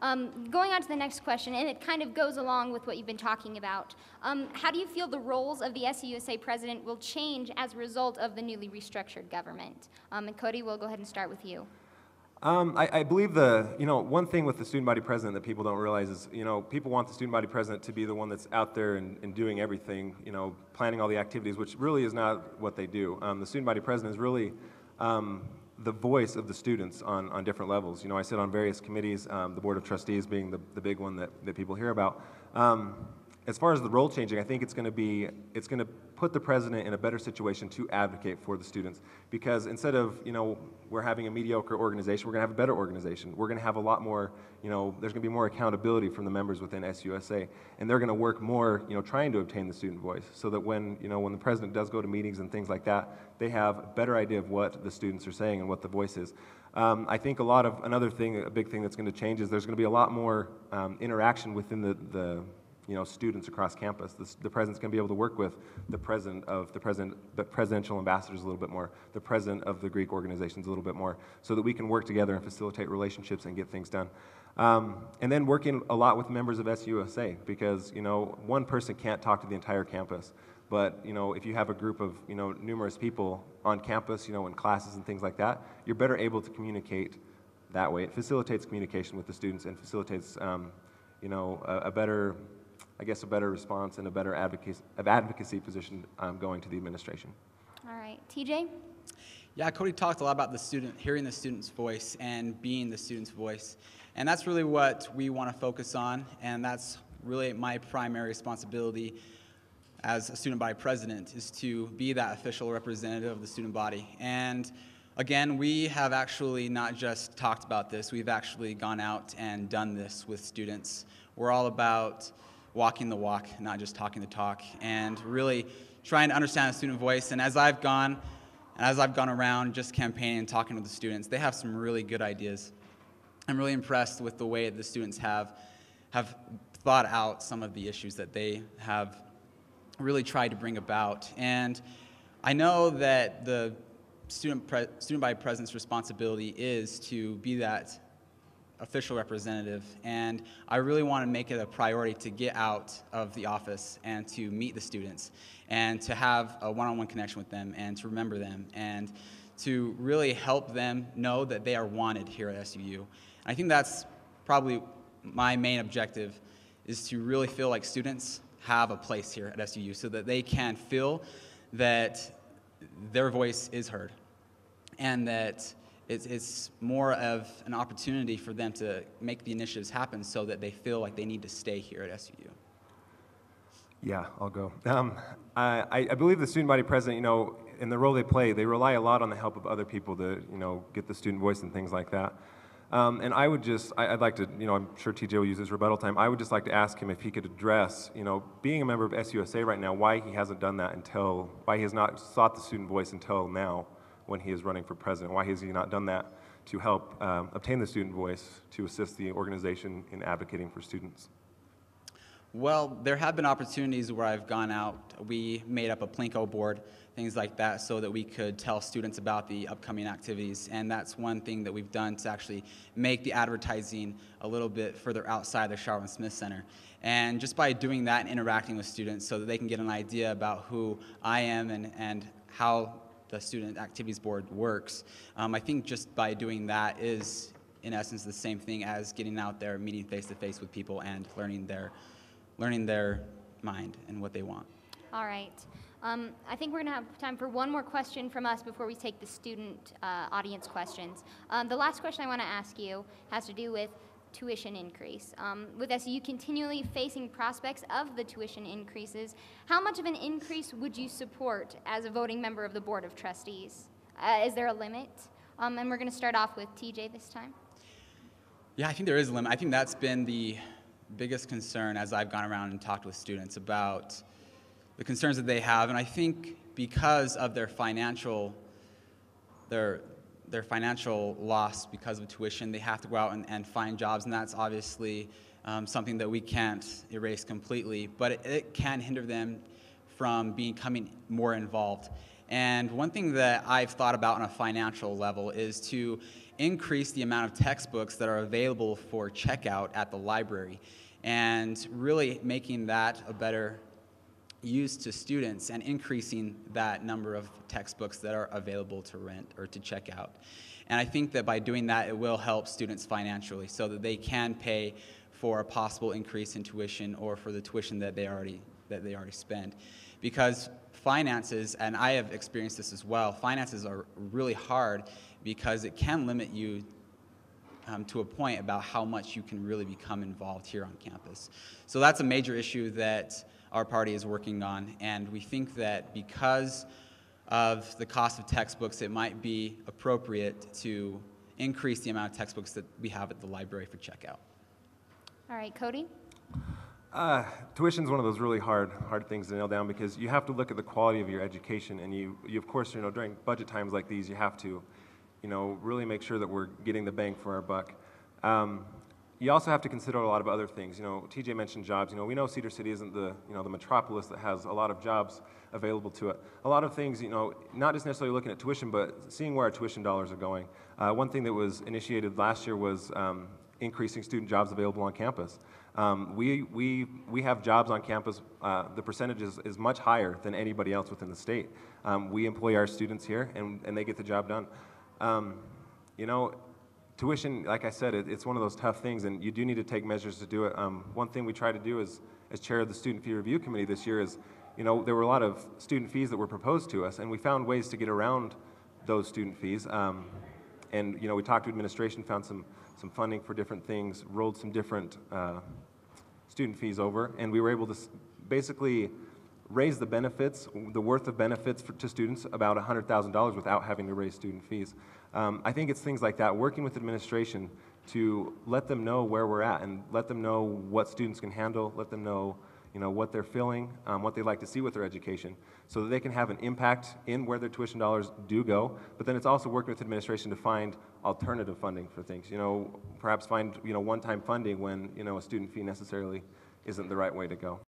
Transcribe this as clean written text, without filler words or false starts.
Going on to the next question, and it kind of goes along with what you've been talking about. How do you feel the roles of the SUUSA president will change as a result of the newly restructured government? And Cody, we'll go ahead and start with you. I believe one thing with the student body president that people don't realize is, people want the student body president to be the one that's out there and doing everything, planning all the activities, which really is not what they do. The student body president is really the voice of the students on different levels. I sit on various committees, the Board of Trustees being the big one that people hear about. As far as the role changing, I think it's going to put the president in a better situation to advocate for the students, because instead of, we're having a mediocre organization, we're going to have a better organization. We're going to have a lot more, there's going to be more accountability from the members within SUUSA, and they're going to work more, trying to obtain the student voice, so that when the president does go to meetings and things like that, they have a better idea of what the students are saying and what the voice is. I think a big thing that's going to change is there's going to be a lot more interaction within the students across campus. The president's going to be able to work with the presidential ambassadors a little bit more, the president of the Greek organizations a little bit more, so that we can work together and facilitate relationships and get things done. And then working a lot with members of SUUSA, because one person can't talk to the entire campus. But if you have a group of numerous people on campus, in classes and things like that, you're better able to communicate that way. It facilitates communication with the students and facilitates a better response and a better advocacy position going to the administration. All right, TJ? Yeah, Cody talked a lot about hearing the student's voice and being the student's voice. And that's really what we want to focus on, and that's really my primary responsibility as a student body president, is to be that official representative of the student body. And again, we have actually not just talked about this, we've actually gone out and done this with students. We're all about walking the walk, not just talking the talk, and really trying to understand the student voice. And as I've gone around just campaigning and talking to the students, they have some really good ideas. I'm really impressed with the way the students have thought out some of the issues that they have really tried to bring about. And I know that the student body president's responsibility is to be that official representative, and I really want to make it a priority to get out of the office and to meet the students and to have a one-on-one connection with them and to remember them and to really help them know that they are wanted here at SUU. And I think that's probably my main objective, is to really feel like students have a place here at SUU so that they can feel that their voice is heard and that it's more of an opportunity for them to make the initiatives happen so that they feel like they need to stay here at SUU. Yeah, I'll go. I believe the student body president, in the role they play, they rely a lot on the help of other people to, get the student voice and things like that. And I'd like to, I'm sure TJ will use his rebuttal time. I would just like to ask him if he could address, being a member of SUUSA right now, why he hasn't done that why he has not sought the student voice until now, when he is running for president. Why has he not done that to help obtain the student voice to assist the organization in advocating for students? Well, there have been opportunities where I've gone out. We made up a Plinko board, things like that, so that we could tell students about the upcoming activities. And that's one thing that we've done to actually make the advertising a little bit further outside the Sharwin Smith Center. And just by doing that and interacting with students so that they can get an idea about who I am and how the Student Activities Board works, I think just by doing that is, in essence, the same thing as getting out there, meeting face-to-face with people and learning their mind and what they want. All right. I think we're going to have time for one more question from us before we take the student audience questions. The last question I want to ask you has to do with tuition increase. With SUU continually facing prospects of the tuition increases, how much of an increase would you support as a voting member of the Board of Trustees? Is there a limit? And we're going to start off with TJ this time. Yeah, I think there is a limit. I think that's been the biggest concern as I've gone around and talked with students about the concerns that they have. And I think because of their financial loss because of tuition, they have to go out and find jobs, and that's obviously something that we can't erase completely, but it can hinder them from becoming more involved. And one thing that I've thought about on a financial level is to increase the amount of textbooks that are available for checkout at the library, and really making that a better use to students and increasing that number of textbooks that are available to rent or to check out. And I think that by doing that, it will help students financially so that they can pay for a possible increase in tuition or for the tuition that they already spend. Because finances, and I have experienced this as well, finances are really hard because it can limit you to a point about how much you can really become involved here on campus. So that's a major issue that our party is working on, and we think that because of the cost of textbooks, it might be appropriate to increase the amount of textbooks that we have at the library for checkout. All right, Cody? Tuition is one of those really hard things to nail down because you have to look at the quality of your education, and you of course, during budget times like these, you have to, really make sure that we're getting the bang for our buck. You also have to consider a lot of other things. TJ mentioned jobs. We know Cedar City isn't the metropolis that has a lot of jobs available to it. A lot of things, not just necessarily looking at tuition, but seeing where our tuition dollars are going. One thing that was initiated last year was increasing student jobs available on campus. We have jobs on campus. The percentage is much higher than anybody else within the state. We employ our students here, and they get the job done. Tuition, like I said, it's one of those tough things, and you do need to take measures to do it. One thing we try to do as chair of the Student Fee Review Committee this year is, there were a lot of student fees that were proposed to us, and we found ways to get around those student fees. And we talked to administration, found some funding for different things, rolled some different student fees over, and we were able to basically raise the benefits, the worth of benefits to students about $100,000 without having to raise student fees. I think it's things like that, working with administration to let them know where we're at and let them know what students can handle, let them know what they're feeling, what they'd like to see with their education, so that they can have an impact in where their tuition dollars do go. But then it's also working with administration to find alternative funding for things. Perhaps find one-time funding when a student fee necessarily isn't the right way to go.